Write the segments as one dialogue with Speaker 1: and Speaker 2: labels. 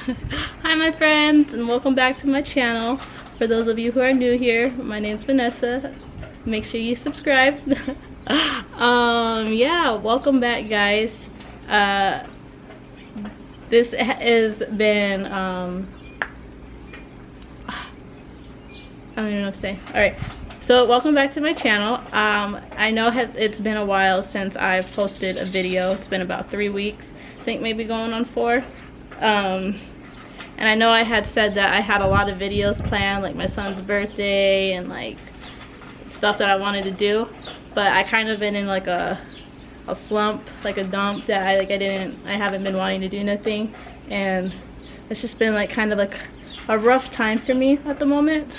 Speaker 1: Hi my friends, and welcome back to my channel. For those of you who are new here, my name's Vanessa. Make sure you subscribe. Yeah, welcome back guys. This has been I don't even know what to say. Alright, so welcome back to my channel. I know it's been a while since I've posted a video. It's been about 3 weeks, I think, maybe going on 4. And I know I had said that I had a lot of videos planned, like my son's birthday and like stuff that I wanted to do, but I kind of been in like a slump, like a dump, that I haven't been wanting to do nothing, and it's just been like kind of like a rough time for me at the moment.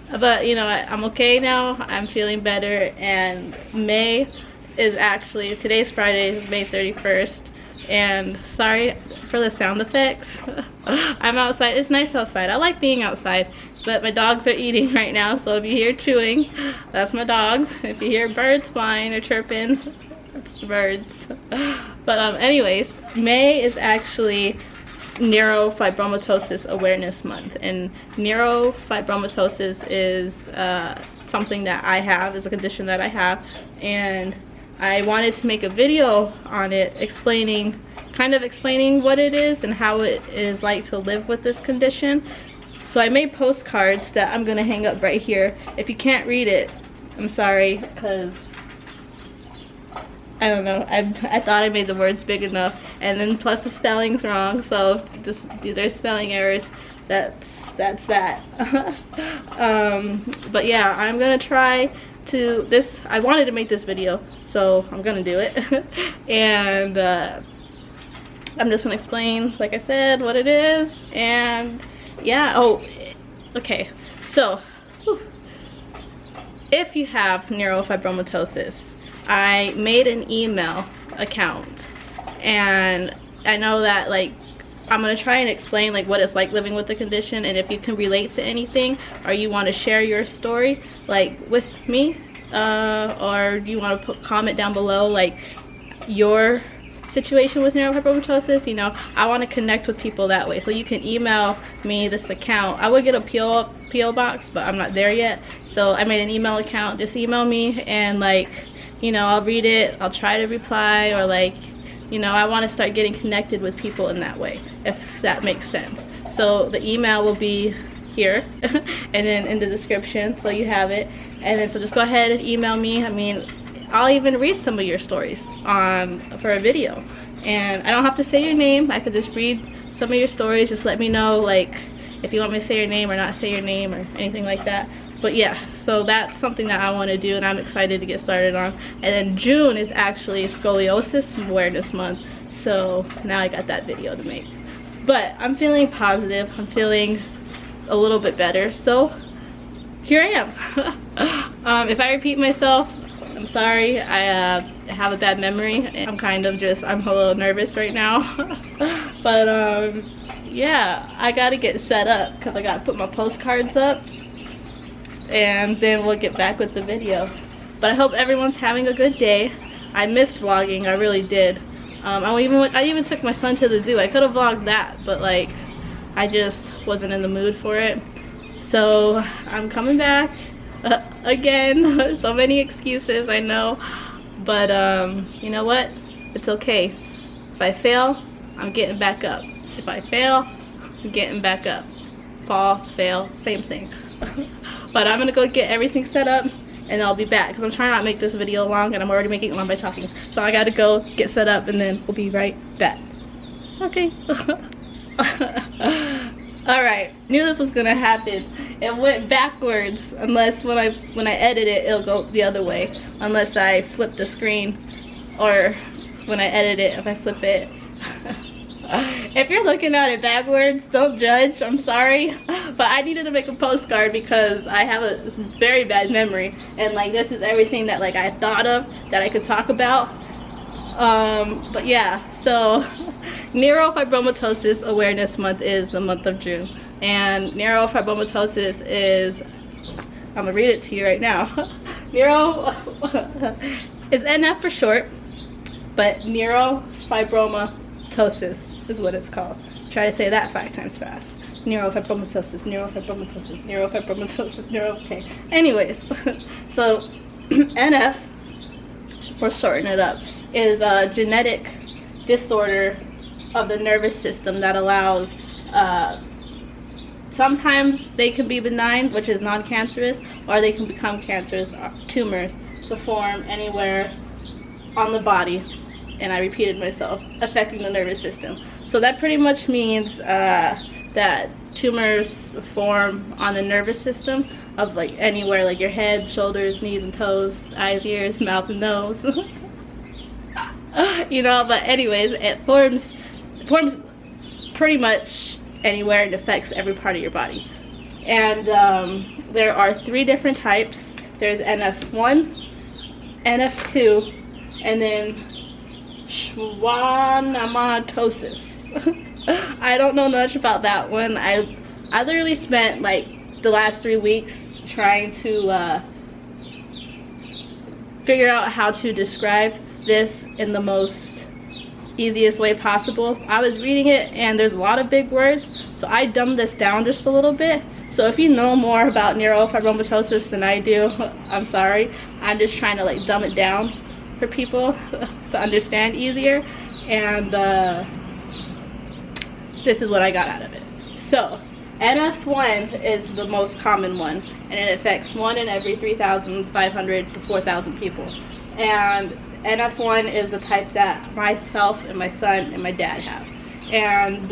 Speaker 1: But you know, I'm okay now. I'm feeling better, and May is actually, today's Friday, May 31st, and sorry for the sound effects. I'm outside. It's nice outside. I like being outside, but my dogs are eating right now, so if you hear chewing, that's my dogs. If you hear birds flying or chirping, that's the birds. But anyways, May is actually Neurofibromatosis Awareness Month, and neurofibromatosis is something that I have, is a condition that I have, and I wanted to make a video on it kind of explaining what it is and how it is like to live with this condition. So I made postcards that I'm gonna hang up right here. If you can't read it, I'm sorry, because I don't know, I thought I made the words big enough, and then plus the spelling's wrong, so there's spelling errors, that's that. But yeah, I'm gonna try to I wanted to make this video, so I'm gonna do it. And I'm just gonna explain, like I said, what it is. And yeah, oh okay, so if you have neurofibromatosis, I made an email account, and I know that like I'm gonna try and explain like what it's like living with the condition, and if you can relate to anything, or you want to share your story like with me, or you want to comment down below like your situation with neurofibromatosis, you know, I want to connect with people that way. So you can email me this account. I would get a PO box, but I'm not there yet, so I made an email account. Just email me, and like, you know, I'll read it, I'll try to reply, or like, you know, I want to start getting connected with people in that way, if that makes sense. So the email will be here and then in the description, so you have it. And then so just go ahead and email me. I mean, I'll even read some of your stories for a video, and I don't have to say your name. I could just read some of your stories. Just let me know like if you want me to say your name or not say your name or anything like that. But yeah, so that's something that I want to do, and I'm excited to get started on. And then June is actually Scoliosis Awareness Month, so now I got that video to make. But I'm feeling positive. I'm feeling a little bit better, so here I am. If I repeat myself, I'm sorry. I have a bad memory. I'm a little nervous right now. But yeah, I gotta get set up because I gotta put my postcards up, and then we'll get back with the video. But I hope everyone's having a good day. I missed vlogging, I really did. I even took my son to the zoo. I could have vlogged that, but like I just wasn't in the mood for it. So I'm coming back again. So many excuses, I know, but you know what, it's okay. If I fail, I'm getting back up. If I fail, I'm getting back up. Fall, fail, same thing. But I'm gonna go get everything set up, and I'll be back because I'm trying not to make this video long, and I'm already making it long by talking. So I gotta go get set up, and then we'll be right back. Okay. Alright, knew this was gonna happen. It went backwards, unless when I edit it, it'll go the other way, unless I flip the screen, or when I edit it, if I flip it. If you're looking at it backwards, don't judge, I'm sorry. But I needed to make a postcard because I have a very bad memory, and like this is everything that like I thought of that I could talk about. But yeah, so Neurofibromatosis Awareness Month is the month of June, and neurofibromatosis is, I'm gonna read it to you right now. Neuro is NF for short, but neurofibromatosis is what it's called. Try to say that 5 times fast. Neurofibromatosis, neurofibromatosis, neurofibromatosis, okay. Anyways, so NF, we're shortening it up, is a genetic disorder of the nervous system that allows, sometimes they can be benign, which is non-cancerous, or they can become cancerous, tumors, to form anywhere on the body, and I repeated myself, affecting the nervous system. So that pretty much means that tumors form on the nervous system of like anywhere, like your head, shoulders, knees and toes, eyes, ears, mouth and nose. You know, but anyways, it forms pretty much anywhere. It affects every part of your body. And there are 3 different types. There's NF1, NF2, and then schwannomatosis. I don't know much about that one. I literally spent like the last 3 weeks trying to figure out how to describe this in the most easiest way possible. I was reading it and there's a lot of big words, so I dumbed this down just a little bit. So if you know more about neurofibromatosis than I do, I'm sorry. I'm just trying to like dumb it down for people to understand easier, and this is what I got out of it. So NF1 is the most common one, and it affects 1 in every 3,500 to 4,000 people. And NF1 is the type that myself and my son and my dad have, and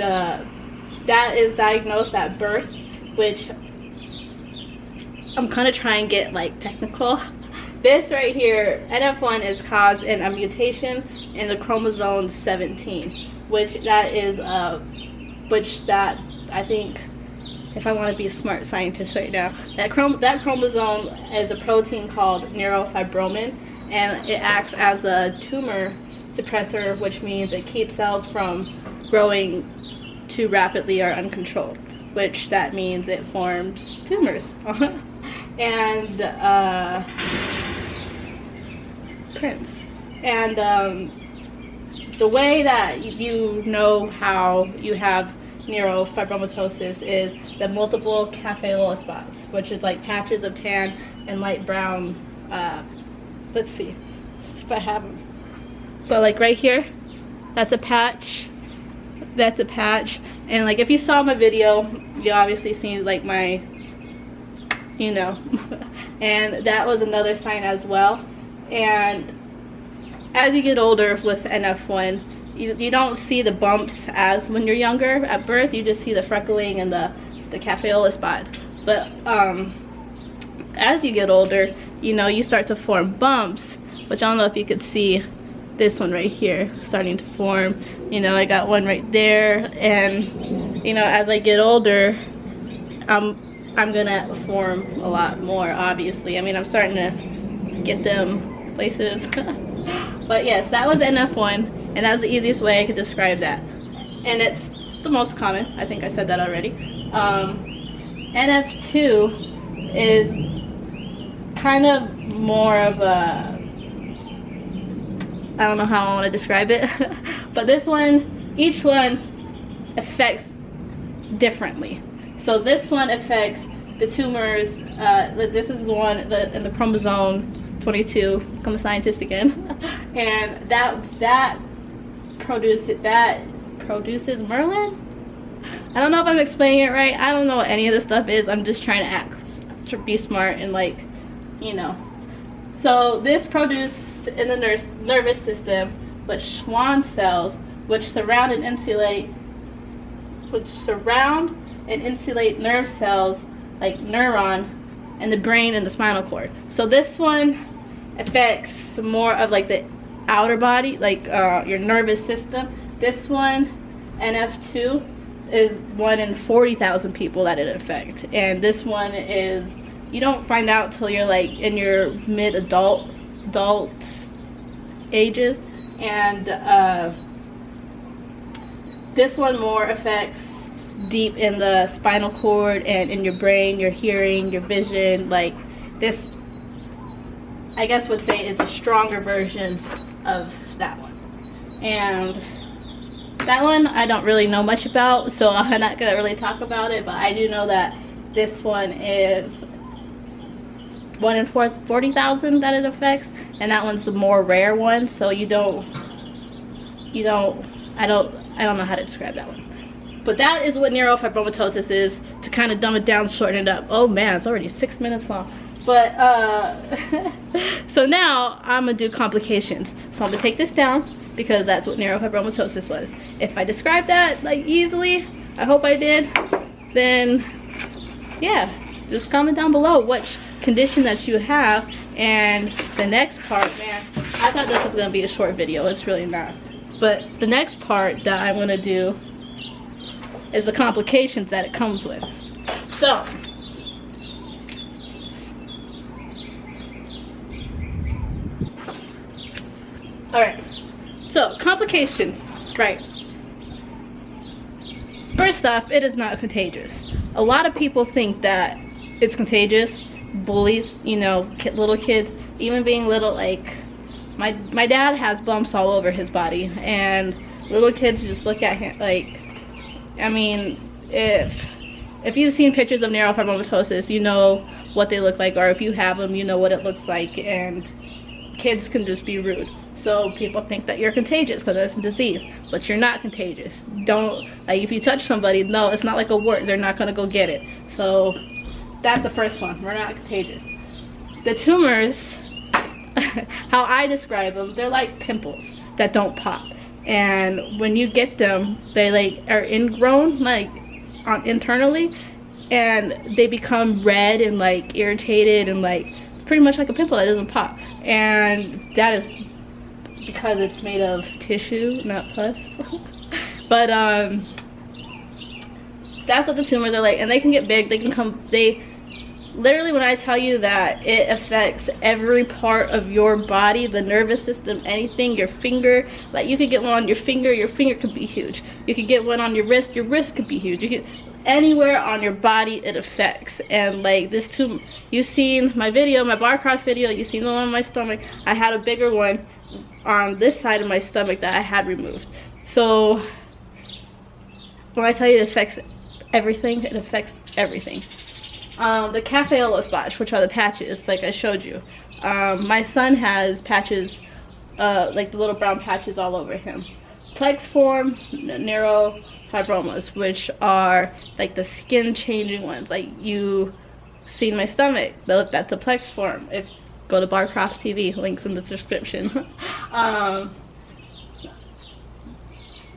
Speaker 1: that is diagnosed at birth, which I'm gonna try and get like technical. This right here, NF1, is caused in a mutation in the chromosome 17, which I think, if I want to be a smart scientist right now, that chromosome is a protein called neurofibromin, and it acts as a tumor suppressor, which means it keeps cells from growing too rapidly or uncontrolled, which that means it forms tumors. And the way that you know how you have neurofibromatosis is the multiple cafe-ola spots, which is like patches of tan and light brown. Let's see if I have them. So like right here, that's a patch. That's a patch. And like if you saw my video, you obviously seen like my, you know, and that was another sign as well. And as you get older with NF1, you don't see the bumps as when you're younger at birth. You just see the freckling and the cafe-ola spots. But as you get older, you know, you start to form bumps, which I don't know if you could see this one right here starting to form. You know, I got one right there, and you know, as I get older, I'm gonna form a lot more, obviously. I mean, I'm starting to get them places. But yes, that was NF1, and that was the easiest way I could describe that, and it's the most common. I think I said that already. NF2 is kind of more of a, I don't know how I want to describe it, but this one, each one affects differently. So this one affects the tumors. This is the one in the chromosome 22. I'm a scientist again, and that produces Merlin. I don't know if I'm explaining it right. I don't know what any of this stuff is. I'm just trying to be smart and, like, you know. So this produces in the nervous system, but Schwann cells, which surround and insulate nerve cells like neuron and the brain and the spinal cord. So this one affects more of like the outer body, like your nervous system. This one, NF2, is 1 in 40,000 people that it affects, and this one is, you don't find out till you're like in your mid-adult ages, and this one more affects deep in the spinal cord and in your brain, your hearing, your vision. Like this, I guess would say, is a stronger version of that one. And That one I don't really know much about, so I'm not gonna really talk about it, but I do know that this one is 1 in 40,000 that it affects, and that one's the more rare one, so I don't know how to describe that one. But that is what neurofibromatosis is, to kind of dumb it down, shorten it up. Oh man, it's already 6 minutes long. But so now I'm gonna do complications. So I'm gonna take this down because that's what neurofibromatosis was. If I describe that like easily, I hope I did, then yeah, just comment down below which condition that you have. And the next part, man, I thought this was gonna be a short video. It's really not. But the next part that I'm gonna do is the complications that it comes with. So, alright, so complications, right. First off, it is not contagious. A lot of people think that it's contagious. Bullies, you know, little kids, even being little, like, my dad has bumps all over his body, and little kids just look at him like, I mean, if you've seen pictures of neurofibromatosis, you know what they look like, or if you have them, you know what it looks like, and kids can just be rude. So people think that you're contagious because it's a disease, but you're not contagious. Don't, like, if you touch somebody, no, it's not like a wart, they're not gonna go get it. So that's the first one, we're not contagious. The tumors, how I describe them, they're like pimples that don't pop. And when you get them, they like are ingrown, like internally, and they become red and like irritated and like pretty much like a pimple that doesn't pop. And that is because it's made of tissue, not pus. But that's what the tumors are like, and they can get big. They literally, when I tell you that it affects every part of your body, the nervous system, anything, your finger, like you could get one on your finger could be huge. You could get one on your wrist could be huge. You could, anywhere on your body it affects. And like this tumor, you've seen my video, my bar graph video, you've seen the one on my stomach. I had a bigger one on this side of my stomach that I had removed. So when I tell you it affects everything, it affects everything. The cafe au lait spots, which are the patches, like I showed you. My son has patches, like the little brown patches all over him. Plex form neurofibromas, which are like the skin changing ones. Like you seen my stomach, that's a plex form. Go to Barcroft TV, links in the description.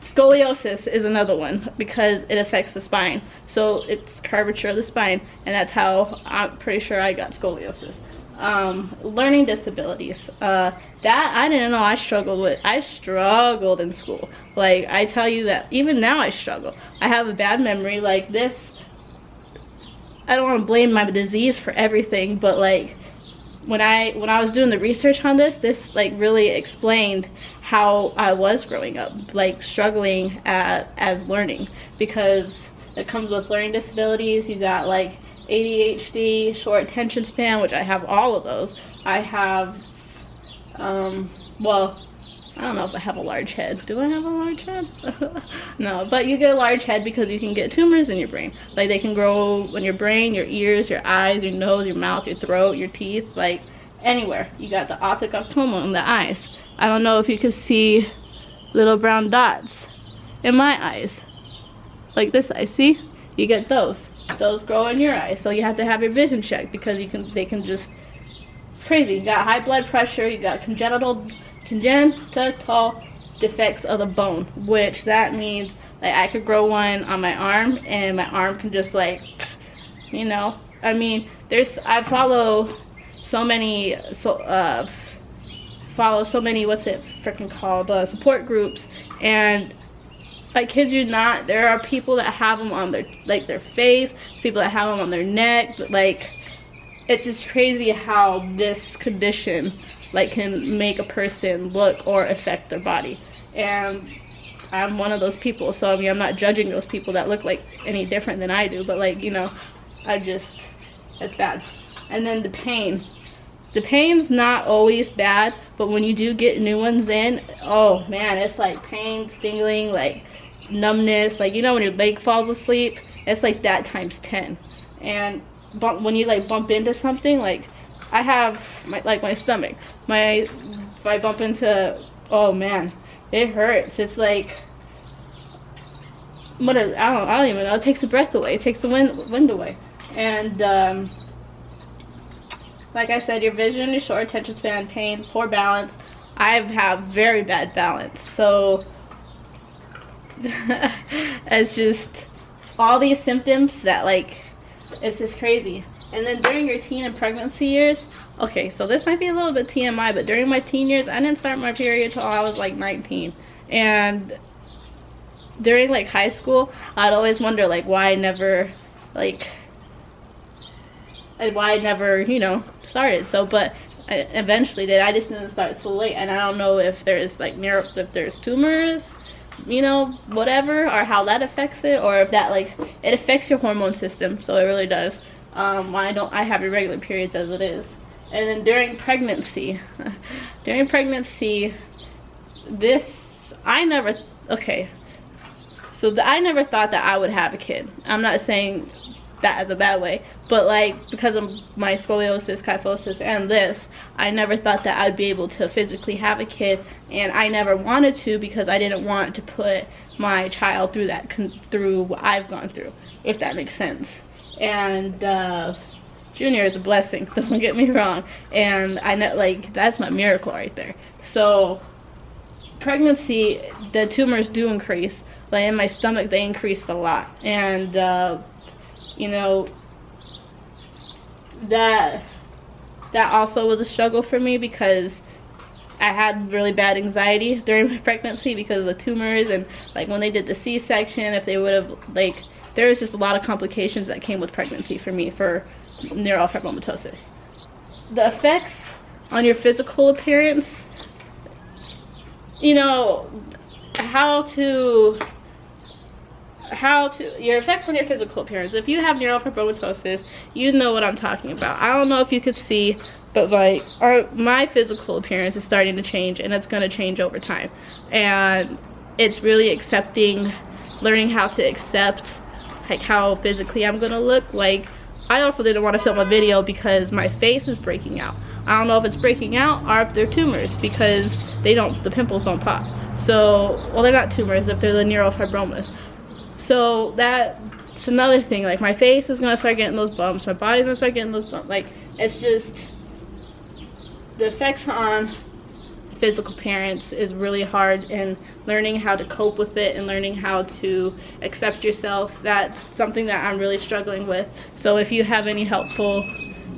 Speaker 1: Scoliosis is another one because it affects the spine. So it's curvature of the spine, and that's how I'm pretty sure I got scoliosis. Learning disabilities. That I didn't know I struggled with. I struggled in school. Like I tell you that even now I struggle. I have a bad memory like this. I don't want to blame my disease for everything, but like when I was doing the research on this like really explained how I was growing up, like struggling as learning, because it comes with learning disabilities. You got like ADHD, short attention span, which I have all of those. I have, well, I don't know if I have a large head. Do I have a large head? No, but you get a large head because you can get tumors in your brain. Like they can grow in your brain, your ears, your eyes, your nose, your mouth, your throat, your teeth, like anywhere. You got the optic optoma in the eyes. I don't know if you can see little brown dots in my eyes. Like this eye, see? You get those. Those grow in your eyes. So you have to have your vision checked because they can just, it's crazy. You got high blood pressure, you got congenital defects of the bone, which that means like I could grow one on my arm and my arm can just like, you know, I mean, I follow so many what's it freaking called, support groups, and I kid you not, there are people that have them on their face, people that have them on their neck, but like it's just crazy how this condition like can make a person look or affect their body. And I'm one of those people, so I mean I'm not judging those people that look like any different than I do, but like, you know, it's bad. And then the pain's not always bad, but when you do get new ones in, oh man, it's like pain, stinging, like numbness, like, you know, when your leg falls asleep, it's like that times 10. And when you like bump into something, like I have my stomach, if I bump into, oh man, it hurts. It's like, I don't even know. It takes the breath away. It takes the wind away. And like I said, your vision, your short attention span, pain, poor balance. I have very bad balance. So it's just all these symptoms that, like, it's just crazy. And then during your teen and pregnancy years, okay, so this might be a little bit TMI, but during my teen years, I didn't start my period till I was like 19. And during like high school, I'd always wonder like why I never, you know, started. So, but I eventually did. I just didn't start too late. And I don't know if there's like if there's tumors, you know, whatever, or how that affects it, or if that, like, it affects your hormone system. So it really does. I have irregular periods as it is. And then during pregnancy, I never thought that I would have a kid. I'm not saying that as a bad way, but like, because of my scoliosis, kyphosis, and this, I never thought that I'd be able to physically have a kid, and I never wanted to, because I didn't want to put my child through what I've gone through, if that makes sense. And Junior is a blessing, don't get me wrong, and I know, like, that's my miracle right there. So pregnancy, the tumors do increase. Like in my stomach, they increased a lot. And you know, that also was a struggle for me, because I had really bad anxiety during my pregnancy because of the tumors. And like when they did the C-section, if they would have, like, there was just a lot of complications that came with pregnancy for me for neurofibromatosis. The effects on your physical appearance, you know, your effects on your physical appearance. If you have neurofibromatosis, you know what I'm talking about. I don't know if you could see, but like my physical appearance is starting to change, and it's going to change over time. And it's really learning how to accept like how physically I'm going to look. Like, I also didn't want to film a video because my face is breaking out. I don't know if it's breaking out or if they're tumors, because the pimples don't pop. So, well, they're not tumors if they're the neurofibromas. So that's another thing. Like, my face is gonna start getting those bumps, my body's gonna start getting those bumps. Like, it's just, the effects on physical appearance is really hard, and learning how to cope with it and learning how to accept yourself, that's something that I'm really struggling with. So if you have any helpful,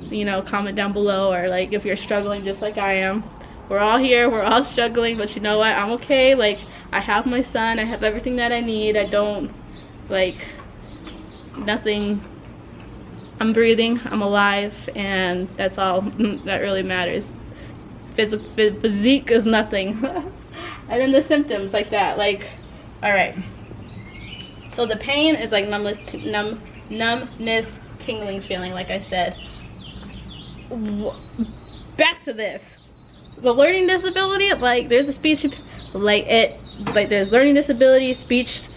Speaker 1: you know, comment down below, or like if you're struggling just like I am. We're all here, we're all struggling, but you know what, I'm okay. Like, I have my son, I have everything that I need. I don't, like, nothing, I'm breathing, I'm alive, and that's all that really matters. Physique is nothing. And then the symptoms like that, like, all right, so the pain is like numbness, tingling feeling, like I said. Back to this, the learning disability, like, there's a speech, there's learning disability, speech,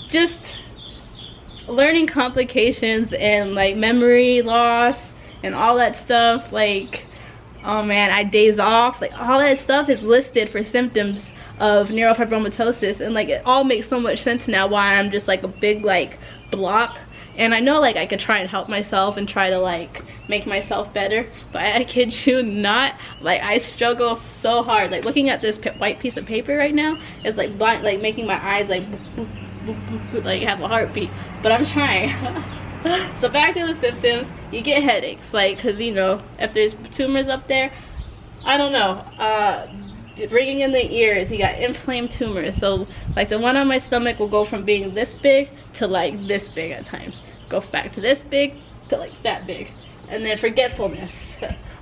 Speaker 1: just learning complications, and like memory loss and all that stuff. Like, oh man, I days off, like all that stuff is listed for symptoms of neurofibromatosis, and like it all makes so much sense now why I'm just like a big like block. And I know, like, I could try and help myself and try to like make myself better, but I kid you not, like, I struggle so hard. Like, looking at this white piece of paper right now is like blind, like making my eyes like like have a heartbeat, but I'm trying. So back to the symptoms. You get headaches, like, because you know, if there's tumors up there, I don't know, ringing in the ears, you got inflamed tumors. So like the one on my stomach will go from being this big to like this big at times, go back to this big to like that big. And then forgetfulness,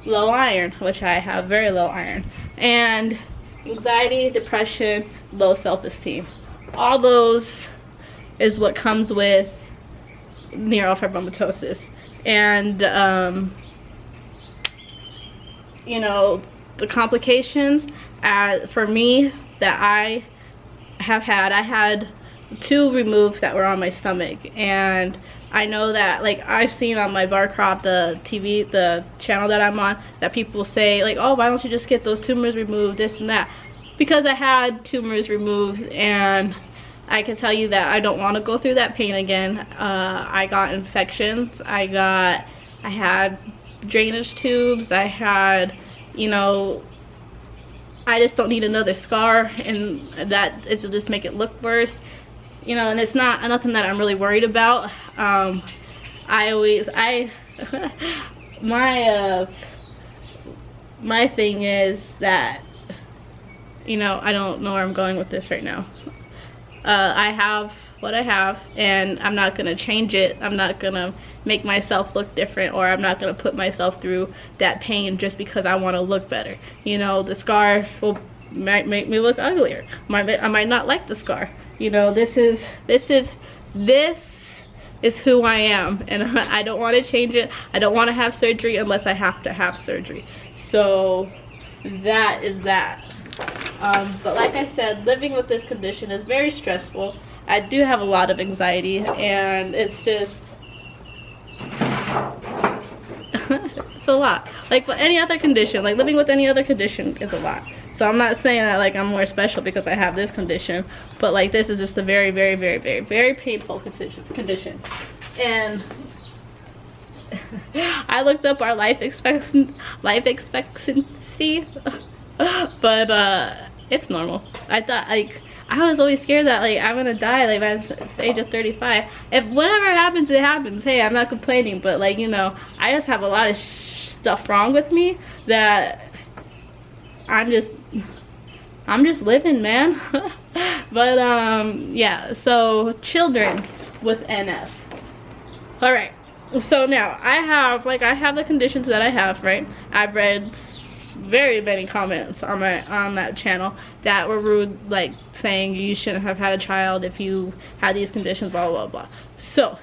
Speaker 1: low iron, which I have very low iron, and anxiety, depression, low self-esteem. All those is what comes with neurofibromatosis. And you know, the complications for me that I have had, I had 2 removed that were on my stomach, and I know that, like, I've seen on my bar crop, the TV, the channel that I'm on, that people say like, oh, why don't you just get those tumors removed, this and that. Because I had tumors removed, and I can tell you that I don't want to go through that pain again. I got infections, I had drainage tubes, I had, you know, I just don't need another scar, and that it'll just make it look worse, you know. And it's not nothing that I'm really worried about. My thing is that, you know, I don't know where I'm going with this right now. I have what I have, and I'm not gonna change it. I'm not gonna make myself look different, or I'm not gonna put myself through that pain just because I want to look better. You know, the scar might make me look uglier. I might not like the scar. You know, this is who I am, and I don't want to change it. I don't want to have surgery unless I have to have surgery. So that is that. But like I said, living with this condition is very stressful. I do have a lot of anxiety, and it's just it's a lot. Like with any other condition, like living with any other condition is a lot. So I'm not saying that like I'm more special because I have this condition, but like this is just a very, very, very, very, very painful condition. And I looked up our life expectancy, but it's normal. I thought, like, I was always scared that like I'm gonna die like by the age of 35. If whatever happens, it happens. Hey, I'm not complaining, but like, you know, I just have a lot of stuff wrong with me that I'm just living, man. But yeah, so children with NF. All right, so now I have the conditions that I have, right? I've read very many comments on that channel that were rude, like saying you shouldn't have had a child if you had these conditions, blah blah blah. So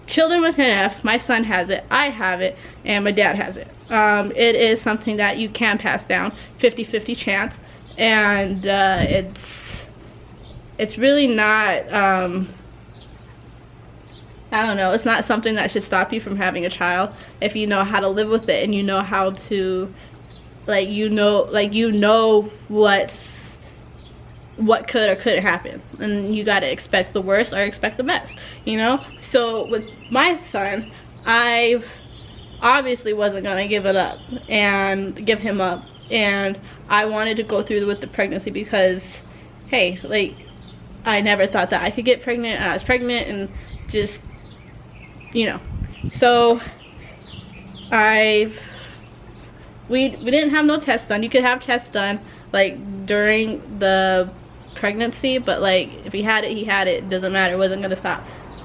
Speaker 1: children with NF, my son has it, I have it, and my dad has it. It is something that you can pass down, 50-50 chance, and it's really not I don't know, it's not something that should stop you from having a child if you know how to live with it, and you know how to, like, you know what could or couldn't happen, and you gotta expect the worst or expect the best, you know. So with my son, I obviously wasn't gonna give him up, and I wanted to go through with the pregnancy because, hey, like, I never thought that I could get pregnant, and I was pregnant, and just, you know. So we didn't have no tests done. You could have tests done like during the pregnancy, but like if he had it, he had it. It doesn't matter, it wasn't gonna stop.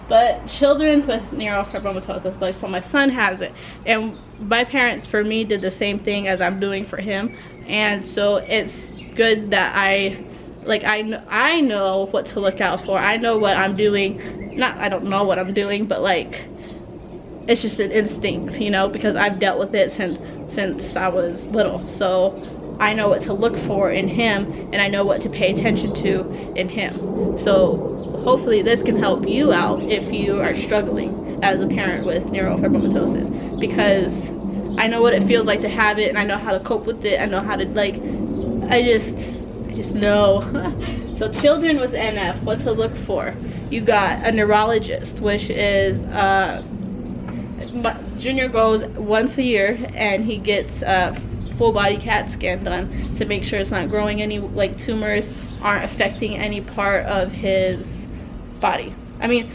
Speaker 1: But children with neurofibromatosis, like, so my son has it, and my parents for me did the same thing as I'm doing for him, and so it's good that I know what to look out for. I know what I'm doing. I don't know what I'm doing, but like, it's just an instinct, you know, because I've dealt with it since I was little. So I know what to look for in him, and I know what to pay attention to in him. So hopefully this can help you out if you are struggling as a parent with neurofibromatosis, because I know what it feels like to have it, and I know how to cope with it. I know how to, like, I just know. So children with NF, what to look for. You got a neurologist, which is Junior goes once a year, and he gets a full body CAT scan done to make sure it's not growing any, like, tumors aren't affecting any part of his body. I mean,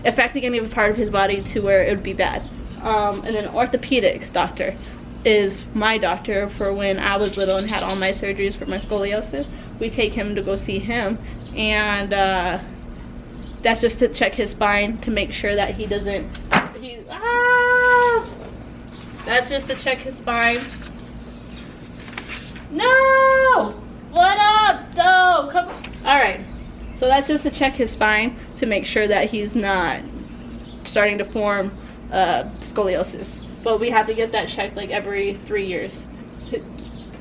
Speaker 1: affecting any part of his body to where it would be bad. And then orthopedic doctor is my doctor for when I was little and had all my surgeries for my scoliosis. We take him to go see him, and that's just to check his spine to make sure that he doesn't, that's just to check his spine. No! What up? No, come on. All right, so that's just to check his spine to make sure that he's not starting to form scoliosis. but we have to get that checked like every 3 years.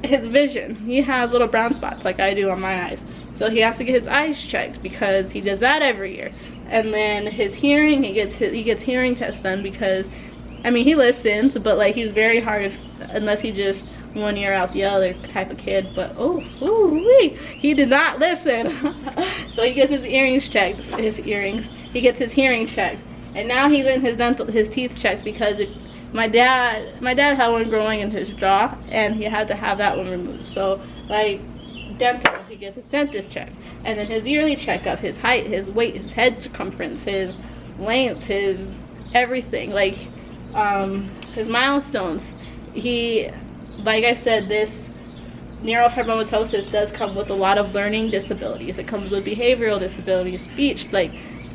Speaker 1: His vision, he has little brown spots like I do on my eyes, so he has to get his eyes checked because he does that every year. And then his hearing, he gets hearing tests done because, I mean, he listens, but like he's very hard unless he just one ear out the other type of kid. But he did not listen. So he gets his earrings checked, he gets his hearing checked, and now he's in his teeth checked because my dad had one growing in his jaw and he had to have that one removed. So like dental, he gets his dentist checked, and then his yearly checkup, his height, his weight, his head circumference, his length, his everything, like his milestones. He, like I said, this neurofibromatosis does come with a lot of learning disabilities. It comes with behavioral disabilities, speech, like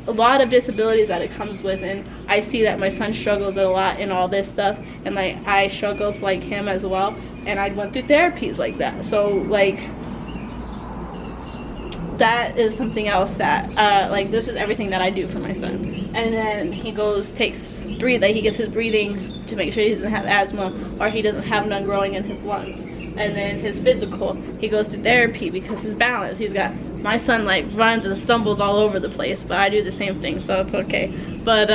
Speaker 1: a lot of disabilities that it comes with. And I see that my son struggles a lot in all this stuff, and like I struggled like him as well, and I went through therapies like that. So like that is something else that like this is everything that I do for my son. And then he he gets his breathing to make sure he doesn't have asthma or he doesn't have none growing in his lungs. And then his physical, he goes to therapy because his balance, my son like runs and stumbles all over the place, but I do the same thing, so it's okay. But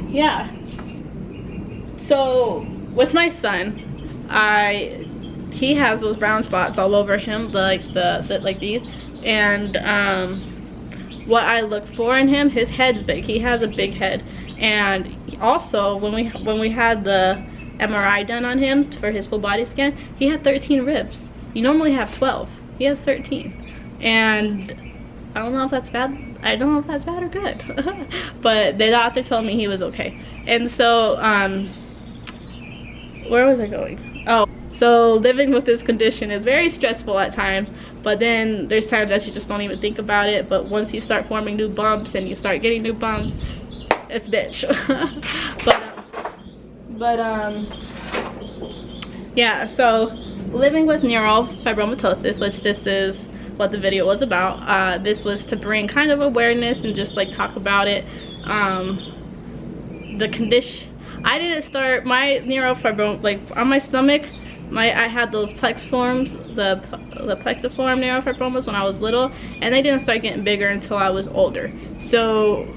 Speaker 1: yeah, so with my son, he has those brown spots all over him, like these. And what I look for in him, his head's big, he has a big head. And also when we had the MRI done on him for his full body scan, he had 13 ribs. You normally have 12, he has 13. And I don't know if that's bad, or good. But the doctor told me he was okay. And so where was I going? Oh, so living with this condition is very stressful at times, but then there's times that you just don't even think about it. But once you start forming new bumps and you start getting new bumps, it's bitch. Yeah, so living with neurofibromatosis, which this is what the video was about. This was to bring kind of awareness and just like talk about it. The condition, I didn't start my neurofibromatosis like on my stomach. I had those plexiforms, the plexiform neurofibromas when I was little, and they didn't start getting bigger until I was older. So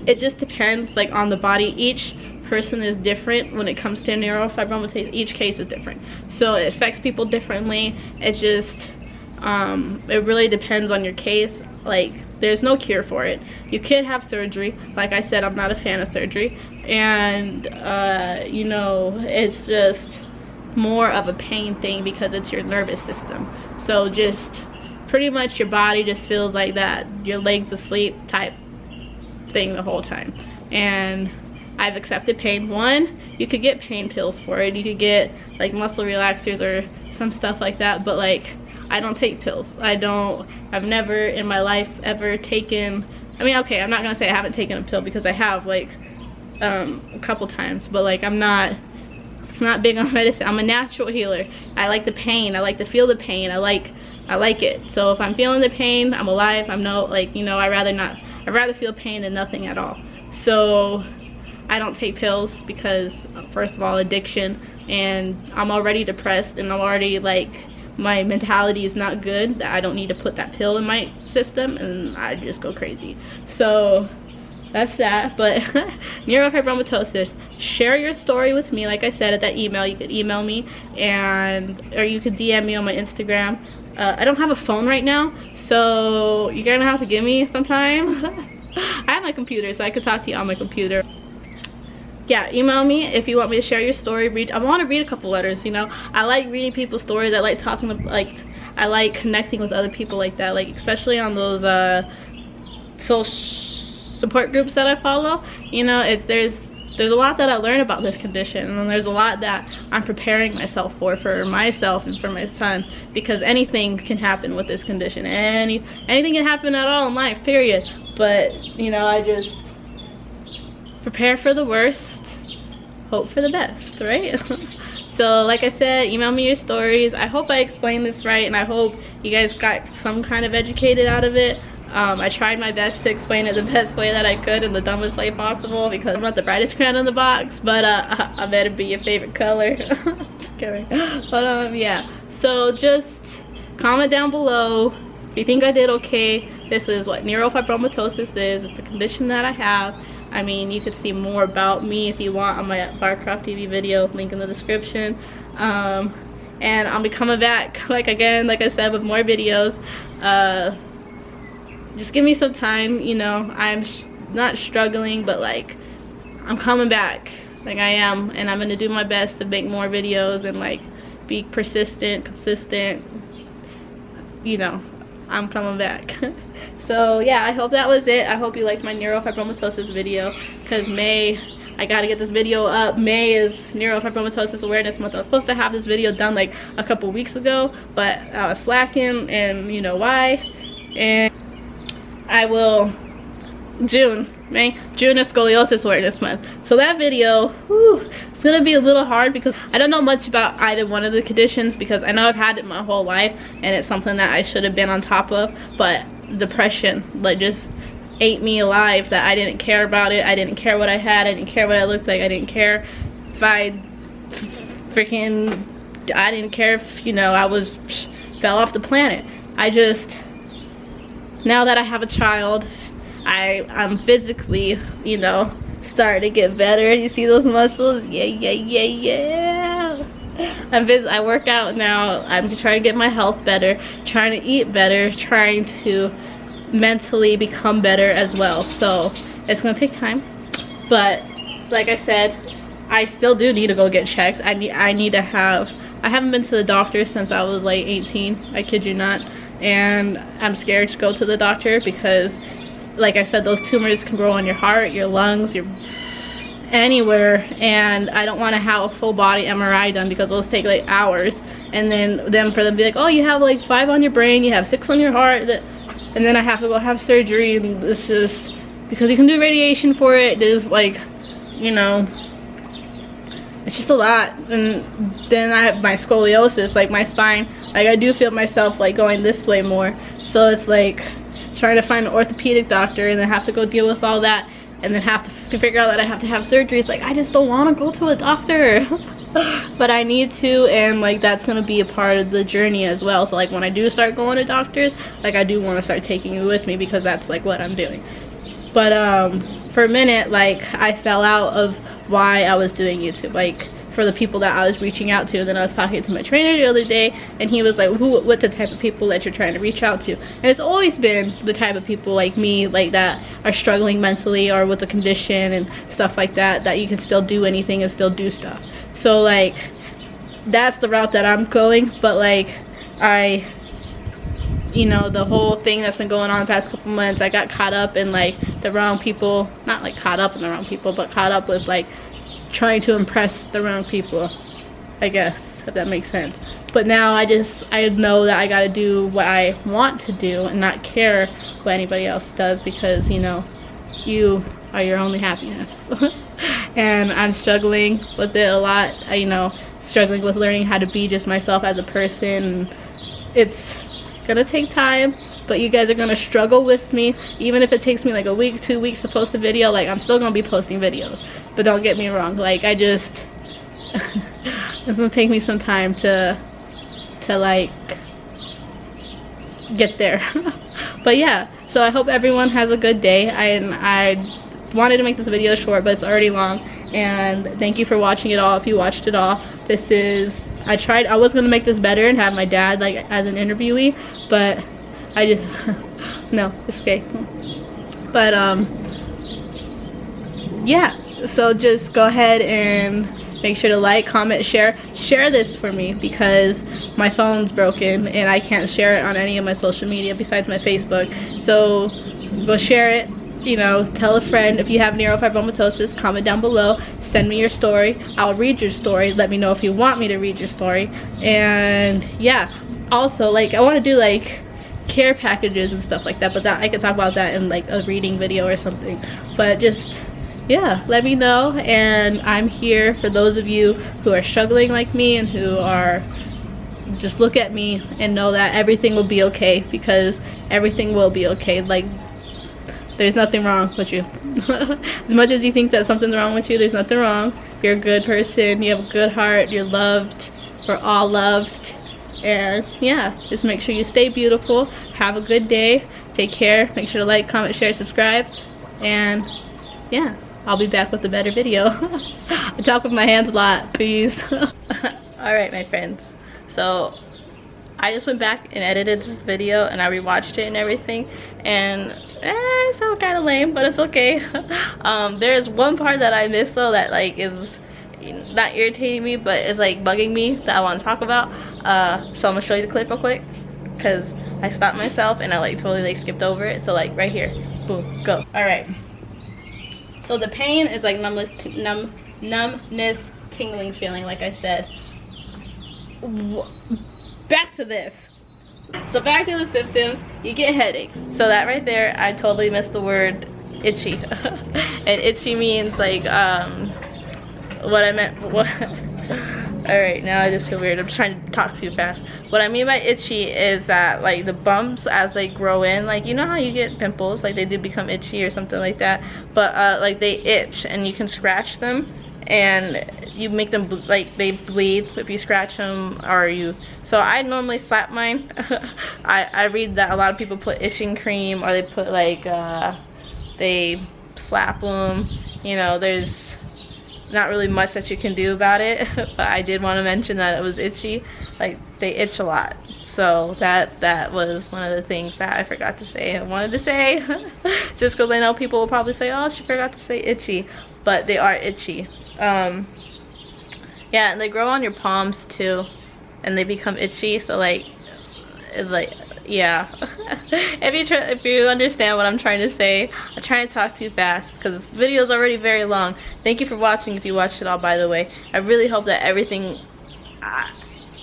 Speaker 1: it just depends like on the body. Each person is different when it comes to neurofibromatosis. Each case is different, so it affects people differently. It's just it really depends on your case. Like there's no cure for it. You could have surgery. Like I said, I'm not a fan of surgery, and you know, it's just more of a pain thing because it's your nervous system. So just pretty much your body just feels like that, your legs asleep type thing the whole time. And I've accepted pain. One, you could get pain pills for it, you could get like muscle relaxers or some stuff like that, but like I don't take pills. I've never in my life ever taken, I mean, okay, I'm not gonna say I haven't taken a pill because I have like a couple times, but like I'm not big on medicine. I'm a natural healer. I like the pain, I like to feel the pain, I like it. So if I'm feeling the pain, I'm alive. I'm no, like, you know, I'd rather feel pain than nothing at all. So I don't take pills because first of all, addiction, and I'm already depressed, and I'm already like, my mentality is not good, that I don't need to put that pill in my system, and I just go crazy. So that's that. But neurofibromatosis, share your story with me. Like I said, at that email, you could email me, or you could DM me on my Instagram. I don't have a phone right now, so you're gonna have to give me some time. I have my computer, so I could talk to you on my computer. Yeah, email me if you want me to share your story. I want to read a couple letters, you know. I like reading people's stories. I like talking to, like, I like connecting with other people like that, like especially on those social support groups that I follow. You know, there's a lot that I learn about this condition, and there's a lot that I'm preparing myself for myself and for my son, because anything can happen with this condition. Anything can happen at all in life, period. But you know, I just prepare for the worst, hope for the best, right? So like I said, email me your stories. I hope I explained this right, and I hope you guys got some kind of educated out of it. I tried my best to explain it the best way that I could in the dumbest way possible because I'm not the brightest crayon in the box, but I better be your favorite color. Just kidding. But yeah, so just comment down below if you think I did okay. This is what neurofibromatosis is. It's the condition that I have. I mean, you could see more about me if you want on my Barcroft TV video, link in the description. And I'll be coming back, like I said, with more videos. Just give me some time, you know. I'm not struggling, but like I'm coming back, like I am, and I'm gonna do my best to make more videos and like be persistent, consistent, you know. I'm coming back. So yeah, I hope that was it. I hope you liked my neurofibromatosis video, because May, I gotta get this video up. May is Neurofibromatosis Awareness Month. I was supposed to have this video done like a couple weeks ago, but I was slacking, and you know why. And I will, June is Scoliosis Awareness Month. So that video, whew, it's gonna be a little hard because I don't know much about either one of the conditions, because I know I've had it my whole life and it's something that I should have been on top of, but depression like just ate me alive, that I didn't care about it. I didn't care what I had. I didn't care what I looked like. I didn't care if I didn't care if, you know, I was fell off the planet. I just, now that I have a child, I'm physically, you know, starting to get better. You see those muscles? Yeah. I work out now. I'm trying to get my health better, trying to eat better, trying to mentally become better as well. So it's gonna take time, but like I said, I still do need to go get checked. I haven't been to the doctor since I was like 18, I kid you not, and I'm scared to go to the doctor because, like I said, those tumors can grow in your heart, your lungs, your anywhere, and I don't want to have a full body MRI done because those take like hours, and then for them to be like, oh, you have like 5 on your brain, you have 6 on your heart, and then I have to go have surgery. And it's just because you can do radiation for it. There's like, you know, it's just a lot. And then I have my scoliosis, like my spine, like I do feel myself like going this way more, so it's like trying to find an orthopedic doctor and then have to go deal with all that, and then have to figure out that I have to have surgery. It's like, I just don't want to go to a doctor. But I need to, and like that's gonna be a part of the journey as well. So like when I do start going to doctors, like I do want to start taking you with me, because that's like what I'm doing. But for a minute, like I fell out of why I was doing YouTube, like for the people that I was reaching out to. And then I was talking to my trainer the other day, and he was like, what the type of people that you're trying to reach out to? And it's always been the type of people like me, like that are struggling mentally or with a condition and stuff like that, that you can still do anything and still do stuff. So like that's the route that I'm going. But like you know, the whole thing that's been going on the past couple months, I got caught up in like the wrong people, not like caught up in the wrong people, but caught up with like trying to impress the wrong people, I guess, if that makes sense. But now I know that I gotta do what I want to do and not care what anybody else does, because, you know, you are your only happiness. And I'm struggling with it a lot, you know, struggling with learning how to be just myself as a person. It's gonna take time, but you guys are gonna struggle with me. Even if it takes me like a week, 2 weeks to post a video, like I'm still gonna be posting videos. But don't get me wrong, like I just it's gonna take me some time to like get there. But yeah, so I hope everyone has a good day. I wanted to make this video short, but it's already long. And thank you for watching it all, if you watched it all. This is, I was gonna make this better and have my dad like as an interviewee, but I just no, it's okay. But yeah, so just go ahead and make sure to like, comment, share this for me, because my phone's broken and I can't share it on any of my social media besides my Facebook. So go share it, you know, tell a friend. If you have neurofibromatosis, comment down below, send me your story, I'll read your story. Let me know if you want me to read your story. And yeah, also like I want to do like care packages and stuff like that, but that I could talk about that in like a reading video or something. But just yeah, let me know. And I'm here for those of you who are struggling like me and who are just look at me and know that everything will be okay, because everything will be okay. Like, there's nothing wrong with you. As much as you think that something's wrong with you, there's nothing wrong. You're a good person, you have a good heart, you're loved, we're all loved. And yeah, just make sure you stay beautiful, have a good day, take care, make sure to like, comment, share, subscribe, and yeah, I'll be back with a better video. I talk with my hands a lot, peace. Alright my friends, so I just went back and edited this video and I rewatched it and everything, and it sounds kind of lame, but it's okay. There's one part that I missed though that like is not irritating me, but it's like bugging me, that I want to talk about. So I'm gonna show you the clip real quick, because I stopped myself and I like totally like skipped over it. So like right here, boom, go. All right, so the pain is like numbness, tingling feeling, like I said. Back to this. So back to the symptoms, you get headaches. So that right there, I totally missed the word itchy. And itchy means like what I meant, what alright, now I just feel weird, I'm trying to talk too fast. What I mean by itchy is that like the bumps, as they grow in, like you know how you get pimples, like they do become itchy or something like that, but like they itch and you can scratch them and you make them like they bleed if you scratch them, or you, so I normally slap mine. I read that a lot of people put itching cream, or they put like they slap them, you know, there's not really much that you can do about it. But I did want to mention that it was itchy, like they itch a lot. So that was one of the things that I forgot to say. I wanted to say just because I know people will probably say, oh, she forgot to say itchy, but they are itchy. Yeah, and they grow on your palms too, and they become itchy. So like yeah. If you understand what I'm trying to say, I'm trying to talk too fast because this video is already very long. Thank you for watching, if you watched it all, by the way. I really hope that everything, I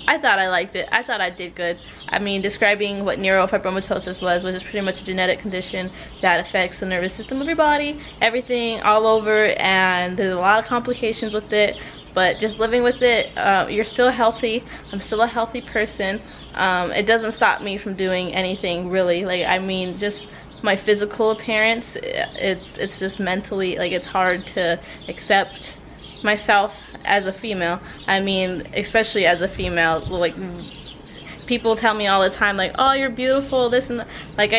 Speaker 1: thought I liked it. I thought I did good. I mean, describing what neurofibromatosis was, which is pretty much a genetic condition that affects the nervous system of your body, everything all over, and there's a lot of complications with it. But just living with it, you're still healthy. I'm still a healthy person. It doesn't stop me from doing anything really. Like, I mean, just my physical appearance, it's just mentally, like, it's hard to accept myself as a female. I mean, especially as a female, like, people tell me all the time, like, oh, you're beautiful, this and that. Like,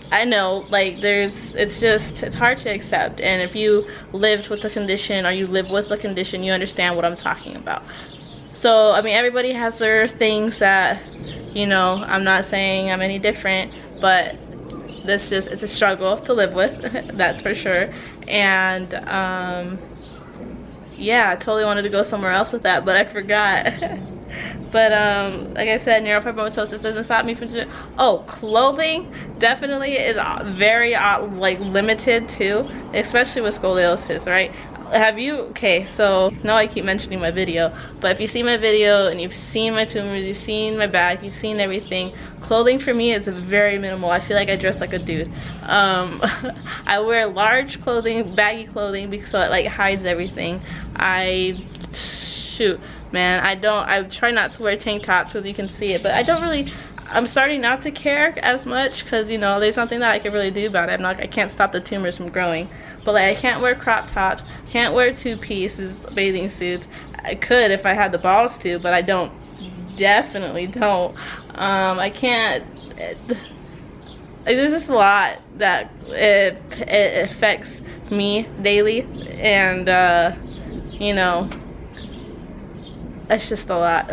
Speaker 1: I know, like, it's hard to accept. And if you lived with the condition, or you live with the condition, you understand what I'm talking about. So, I mean, everybody has their things that, you know, I'm not saying I'm any different, but it's a struggle to live with, that's for sure. And, yeah, I totally wanted to go somewhere else with that, but I forgot. But like I said, neurofibromatosis doesn't stop me from doing, oh, clothing definitely is very like limited too, especially with scoliosis, right? Have you, okay, so now I keep mentioning my video, but if you see my video and you've seen my tumors, you've seen my back, you've seen everything, clothing for me is very minimal. I feel like I dress like a dude. I wear large clothing, baggy clothing, because so it like hides everything. Shoot, man, I try not to wear tank tops so you can see it, but I don't really, I'm starting not to care as much, because, you know, there's nothing that I can really do about it. I can't stop the tumors from growing. But like, I can't wear crop tops, can't wear two-pieces, bathing suits. I could if I had the balls to, but I don't, definitely don't. I can't, there's just a lot that it affects me daily, and you know, it's just a lot.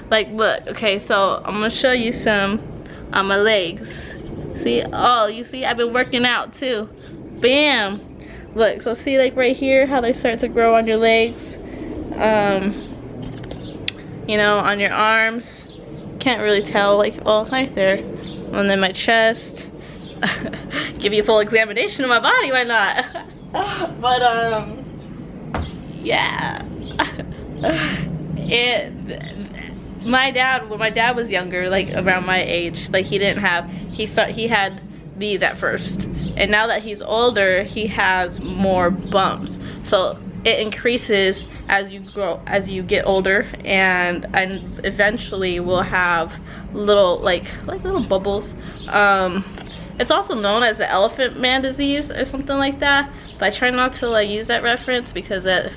Speaker 1: Like, look, okay, so I'm gonna show you some on my legs. See, oh, you see, I've been working out too. Bam. Look, so see, like right here, how they start to grow on your legs, you know, on your arms. Can't really tell, like, oh, right there. And then my chest. Give you a full examination of my body, why not? But yeah. My dad, when my dad was younger, like around my age, like he had these at first, and now that he's older, he has more bumps. So it increases as you grow, as you get older, and eventually will have little like little bubbles. It's also known as the elephant man disease or something like that, but I try not to like use that reference because that,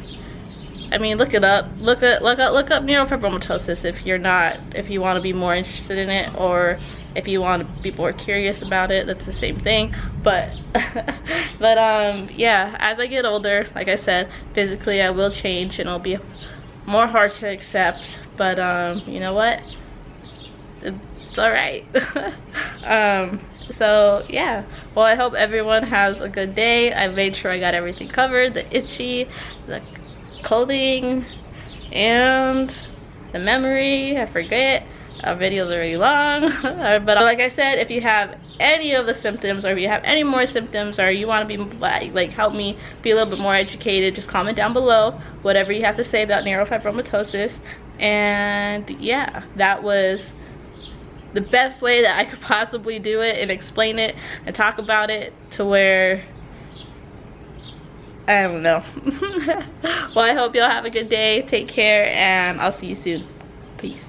Speaker 1: I mean, look it up. Look up neurofibromatosis if you want to be more interested in it, or if you want to be more curious about it. That's the same thing. But yeah, as I get older, like I said, physically I will change and it'll be more hard to accept, but you know what, it's all right. So yeah, well, I hope everyone has a good day. I made sure I got everything covered, the itchy, the clothing, and the memory. I forget, videos are really long. But like I said, if you have any of the symptoms, or if you have any more symptoms, or you want to be like help me be a little bit more educated, just comment down below whatever you have to say about neurofibromatosis. And yeah, that was the best way that I could possibly do it and explain it and talk about it, to where, I don't know. Well, I hope y'all have a good day. Take care, and I'll see you soon. Peace.